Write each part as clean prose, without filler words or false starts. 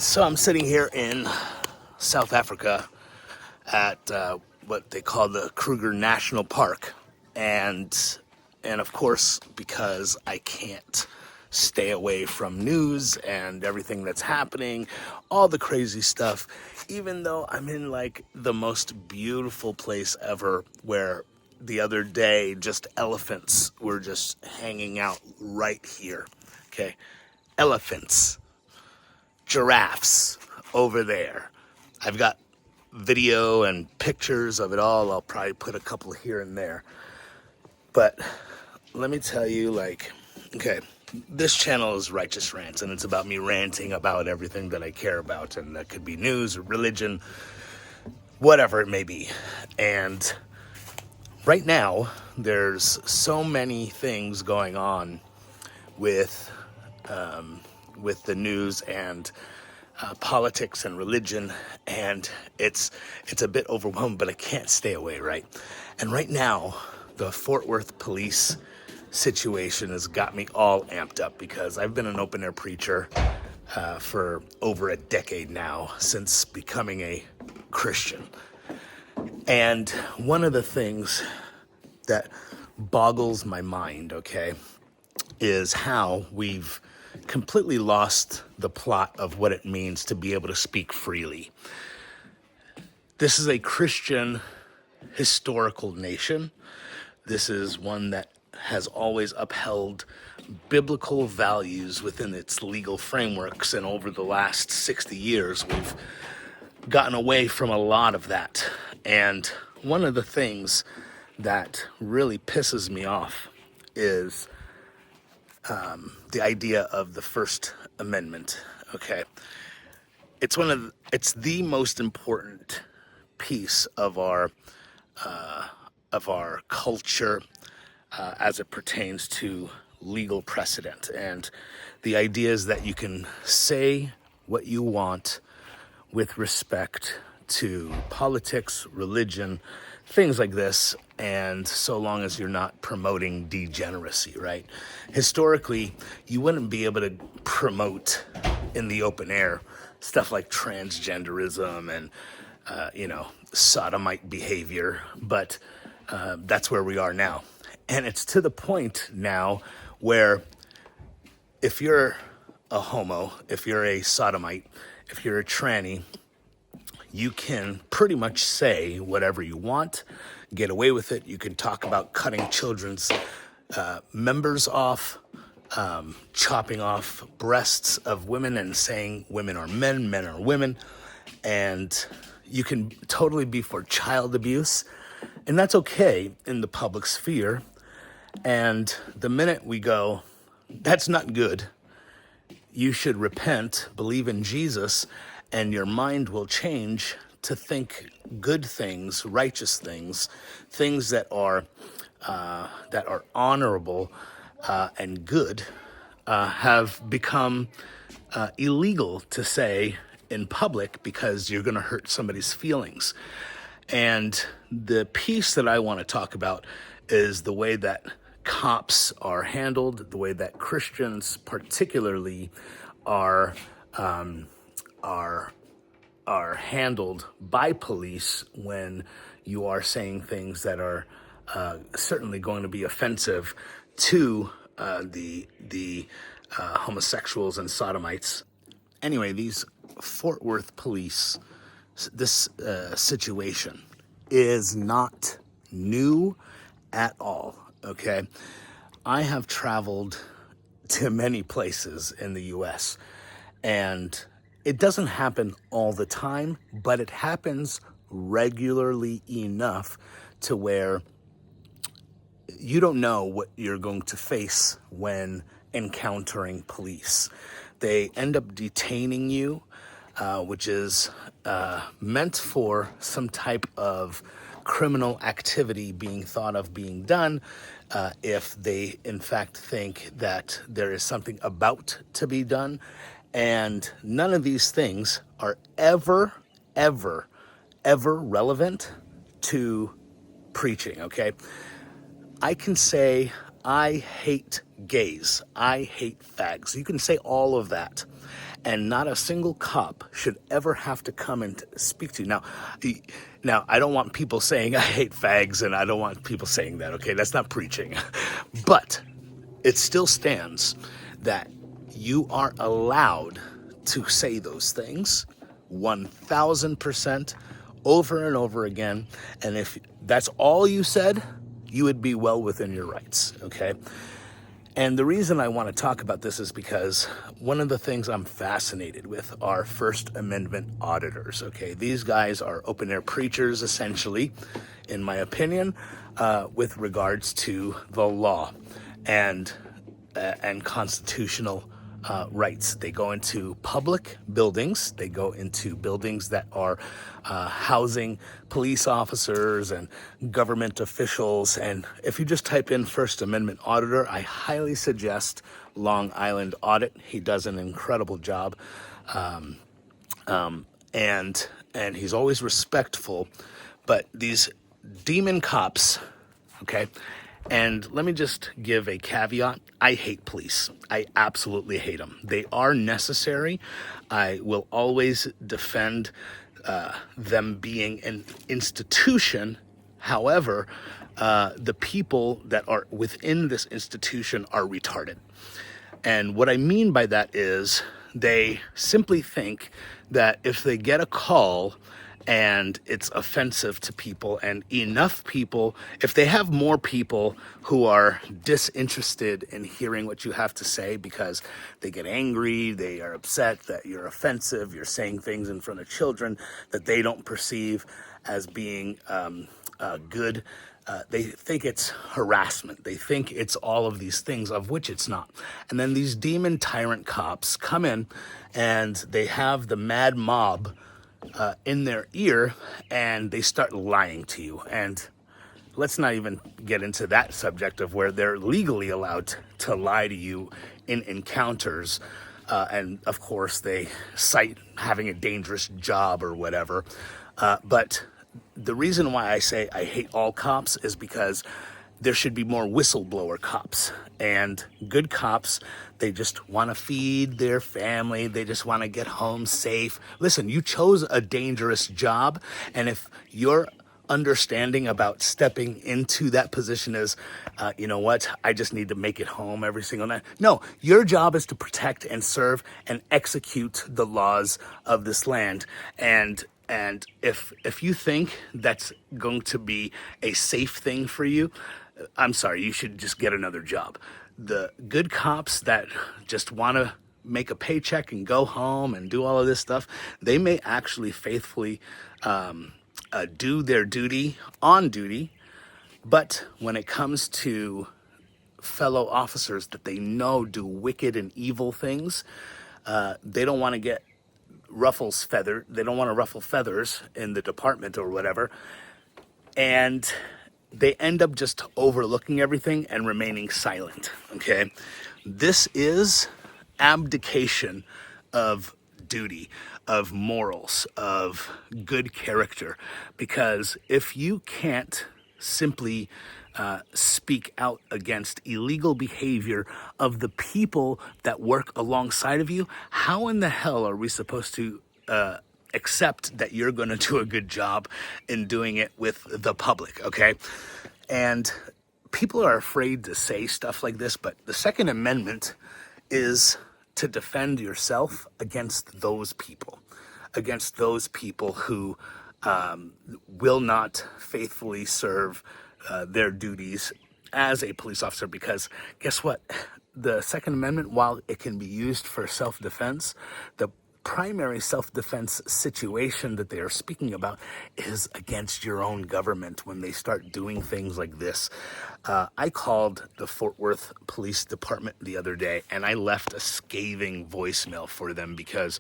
So I'm sitting here in South Africa at what they call the Kruger National Park, and of course, because I can't stay away from news and everything that's happening, all the crazy stuff, even though I'm in like the most beautiful place ever, where the other day just elephants were just hanging out right here. Okay, elephants, giraffes over there. I've got video and pictures of it all. I'll probably put a couple here and there. But let me tell you, okay, this channel is Righteous Rants, and it's about me ranting about everything that I care about, and that could be news, religion, whatever it may be. And right now, there's so many things going on with the news and politics and religion, and it's a bit overwhelming, but I can't stay away, right? And right now, the Fort Worth police situation has got me all amped up, because I've been an open-air preacher for over a decade now, since becoming a Christian. And one of the things that boggles my mind, okay, is how we've completely lost the plot of what it means to be able to speak freely. This is a Christian historical nation. This is one that has always upheld biblical values within its legal frameworks, and over the last 60 years, we've gotten away from a lot of that. And one of the things that really pisses me off is the idea of the First Amendment. Okay, it's the most important piece of our culture as it pertains to legal precedent. And the idea is that you can say what you want with respect to politics, religion, things like this, and so long as you're not promoting degeneracy, right? Historically, you wouldn't be able to promote in the open air stuff like transgenderism and, sodomite behavior, but that's where we are now. And it's to the point now where if you're a homo, if you're a sodomite, if you're a tranny, you can pretty much say whatever you want, get away with it. You can talk about cutting children's members off, chopping off breasts of women and saying women are men, men are women. And you can totally be for child abuse. And that's okay in the public sphere. And the minute we go, that's not good, you should repent, believe in Jesus, and your mind will change to think good things, righteous things, things that are honorable and good, have become illegal to say in public, because you're going to hurt somebody's feelings. And the piece that I want to talk about is the way that cops are handled, the way that Christians particularly are handled by police when you are saying things that are certainly going to be offensive to the homosexuals and sodomites. Anyway, these Fort Worth police, this situation is not new at all, okay? I have traveled to many places in the U.S., and it doesn't happen all the time, but it happens regularly enough to where you don't know what you're going to face when encountering police. They end up detaining you, which is meant for some type of criminal activity being thought of being done, if they in fact think that there is something about to be done. And none of these things are ever relevant to preaching, okay? I can say, I hate gays, I hate fags. You can say all of that. and not a single cop should ever have to come and speak to you. Now, I don't want people saying I hate fags, and I don't want people saying that, okay? That's not preaching. But it still stands that you are allowed to say those things 1,000% over and over again. And if that's all you said, you would be well within your rights, okay? And the reason I want to talk about this is because one of the things I'm fascinated with are First Amendment auditors, okay? These guys are open-air preachers, essentially, in my opinion, with regards to the law and constitutional rights. They go into public buildings. They go into buildings that are housing police officers and government officials. And if you just type in First Amendment auditor, I highly suggest Long Island Audit. He does an incredible job. And he's always respectful. But these demon cops, okay? And let me just give a caveat. I hate police. I absolutely hate them. They are necessary. I will always defend them being an institution. However, the people that are within this institution are retarded. And what I mean by that is they simply think that if they get a call and it's offensive to people, and enough people, if they have more people who are disinterested in hearing what you have to say because they get angry, they are upset that you're offensive, you're saying things in front of children that they don't perceive as being good, they think it's harassment. They think it's all of these things, of which it's not. And then these demon tyrant cops come in and they have the mad mob in their ear, and they start lying to you. And let's not even get into that subject of where they're legally allowed to lie to you in encounters. And of course, they cite having a dangerous job or whatever. But the reason why I say I hate all cops is because there should be more whistleblower cops. And good cops, they just want to feed their family. They just want to get home safe. Listen, you chose a dangerous job. And if your understanding about stepping into that position is, you know what, I just need to make it home every single night. No, your job is to protect and serve and execute the laws of this land. And if you think that's going to be a safe thing for you, I'm sorry, you should just get another job. The good cops that just want to make a paycheck and go home and do all of this stuff, they may actually faithfully do their duty on duty. But when it comes to fellow officers that they know do wicked and evil things, they don't want to get they don't want to ruffle feathers in the department or whatever. And they end up just overlooking everything and remaining silent, okay? This is abdication of duty, of morals, of good character. Because if you can't simply speak out against illegal behavior of the people that work alongside of you, how in the hell are we supposed to accept that you're going to do a good job in doing it with the public, okay? And people are afraid to say stuff like this, but the Second Amendment is to defend yourself against those people who will not faithfully serve their duties as a police officer. Because guess what? The Second Amendment, while it can be used for self-defense, the primary self-defense situation that they are speaking about is against your own government when they start doing things like this. I called the Fort Worth Police Department the other day, and I left a scathing voicemail for them because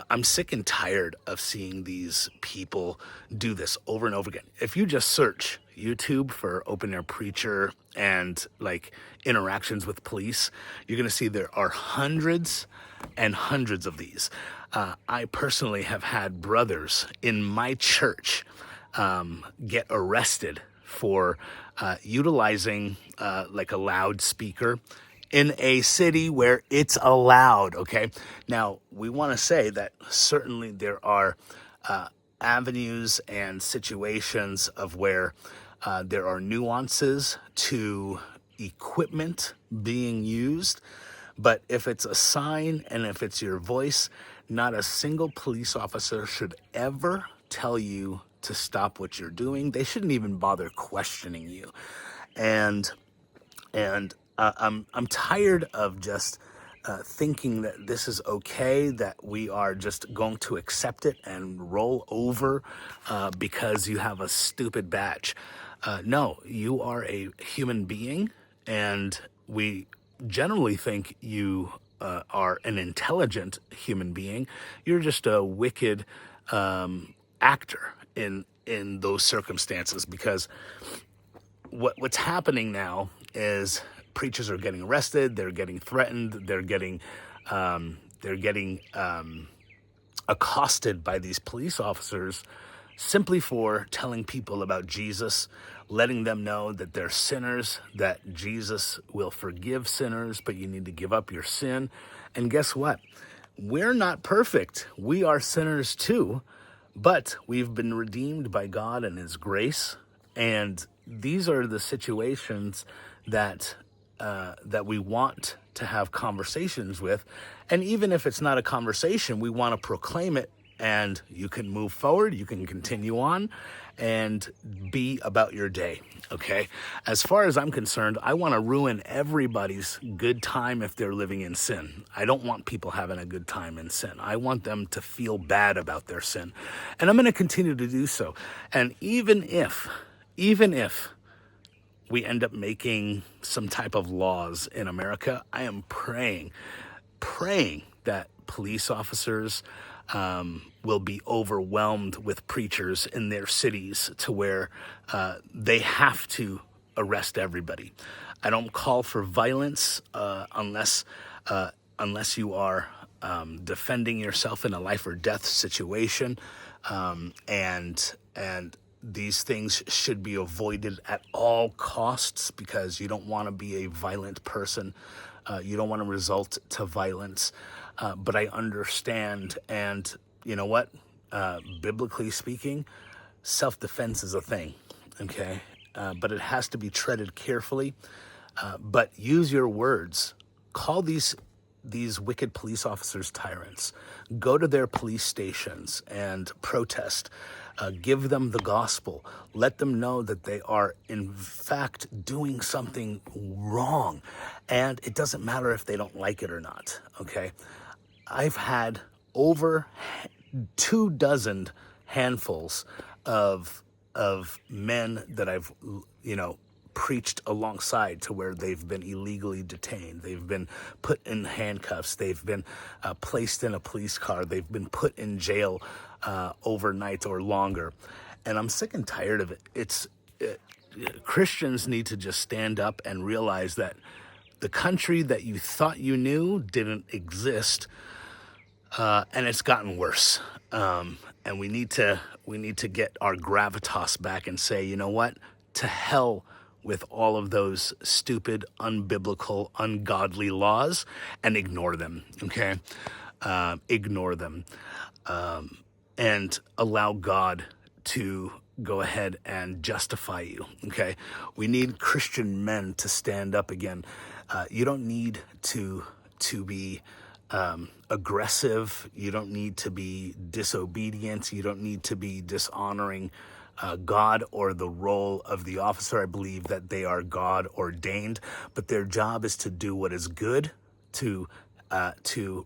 I'm sick and tired of seeing these people do this over and over again. If you just search YouTube for open air preacher and like interactions with police, you're going to see there are hundreds and hundreds of these. I personally have had brothers in my church get arrested for utilizing like a loudspeaker in a city where it's allowed, okay? Now, we want to say that certainly there are avenues and situations of where there are nuances to equipment being used. But if it's a sign and if it's your voice, not a single police officer should ever tell you to stop what you're doing. They shouldn't even bother questioning you. And I'm tired of just thinking that this is okay, that we are just going to accept it and roll over because you have a stupid badge. No, you are a human being, and we generally think you are an intelligent human being. You're just a wicked actor in those circumstances, because what's happening now is preachers are getting arrested, they're getting threatened, they're getting accosted by these police officers simply for telling people about Jesus, letting them know that they're sinners, that Jesus will forgive sinners, but you need to give up your sin. And guess what? We're not perfect. We are sinners too, but we've been redeemed by God and His grace. And these are the situations that that we want to have conversations with. And even if it's not a conversation, we want to proclaim it, and you can move forward, you can continue on and be about your day, okay? As far as I'm concerned, I want to ruin everybody's good time if they're living in sin. I don't want people having a good time in sin. I want them to feel bad about their sin. And I'm going to continue to do so. And even if we end up making some type of laws in America, I am praying that police officers will be overwhelmed with preachers in their cities to where they have to arrest everybody. I don't call for violence unless you are defending yourself in a life or death situation, and these things should be avoided at all costs, because you don't want to be a violent person. You don't want to result to violence. But I understand, and you know what? Biblically speaking, self-defense is a thing, okay? But it has to be treaded carefully. But use your words. Call these wicked police officers tyrants. Go to their police stations and protest. Give them the gospel. Let them know that they are, in fact, doing something wrong. And it doesn't matter if they don't like it or not, okay? I've had over 24 handfuls of men that I've, preached alongside to where they've been illegally detained. They've been put in handcuffs. They've been placed in a police car. They've been put in jail overnight or longer. And I'm sick and tired of it. Christians need to just stand up and realize that the country that you thought you knew didn't exist, and it's gotten worse. And we need to get our gravitas back and say, you know what? To hell with all of those stupid, unbiblical, ungodly laws, and ignore them, okay? Ignore them, and allow God to go ahead and justify you, okay? We need Christian men to stand up again. You don't need to be aggressive. You don't need to be disobedient. You don't need to be dishonoring God or the role of the officer. I believe that they are God ordained, but their job is to do what is good, to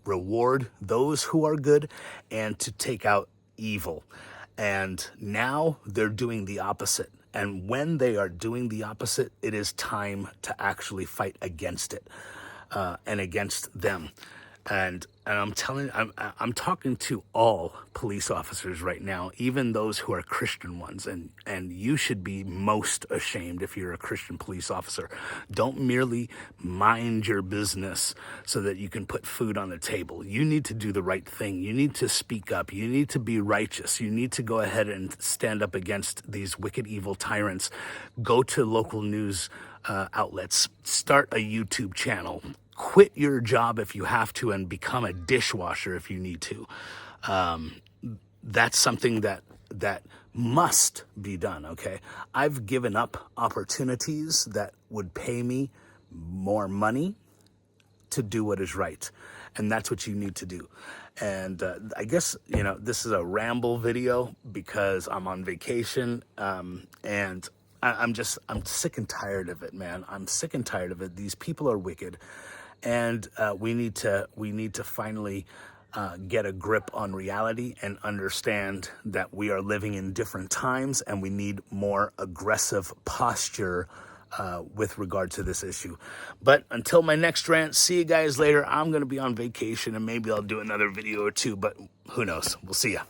reward those who are good, and to take out evil. And now they're doing the opposite. And when they are doing the opposite, it is time to actually fight against it and against them. And I'm talking to all police officers right now, even those who are Christian ones, and you should be most ashamed if you're a Christian police officer. Don't merely mind your business so that you can put food on the table. You need to do the right thing. You need to speak up. You need to be righteous. You need to go ahead and stand up against these wicked, evil tyrants. Go to local news outlets. Start a YouTube channel. Quit your job if you have to and become a dishwasher if you need to. That's something that must be done, okay? I've given up opportunities that would pay me more money to do what is right. And that's what you need to do. And I guess, this is a ramble video because I'm on vacation. And I'm sick and tired of it, man. I'm sick and tired of it. These people are wicked. And we need to finally get a grip on reality and understand that we are living in different times and we need more aggressive posture with regard to this issue. But until my next rant, see you guys later. I'm going to be on vacation and maybe I'll do another video or two, but who knows? We'll see ya.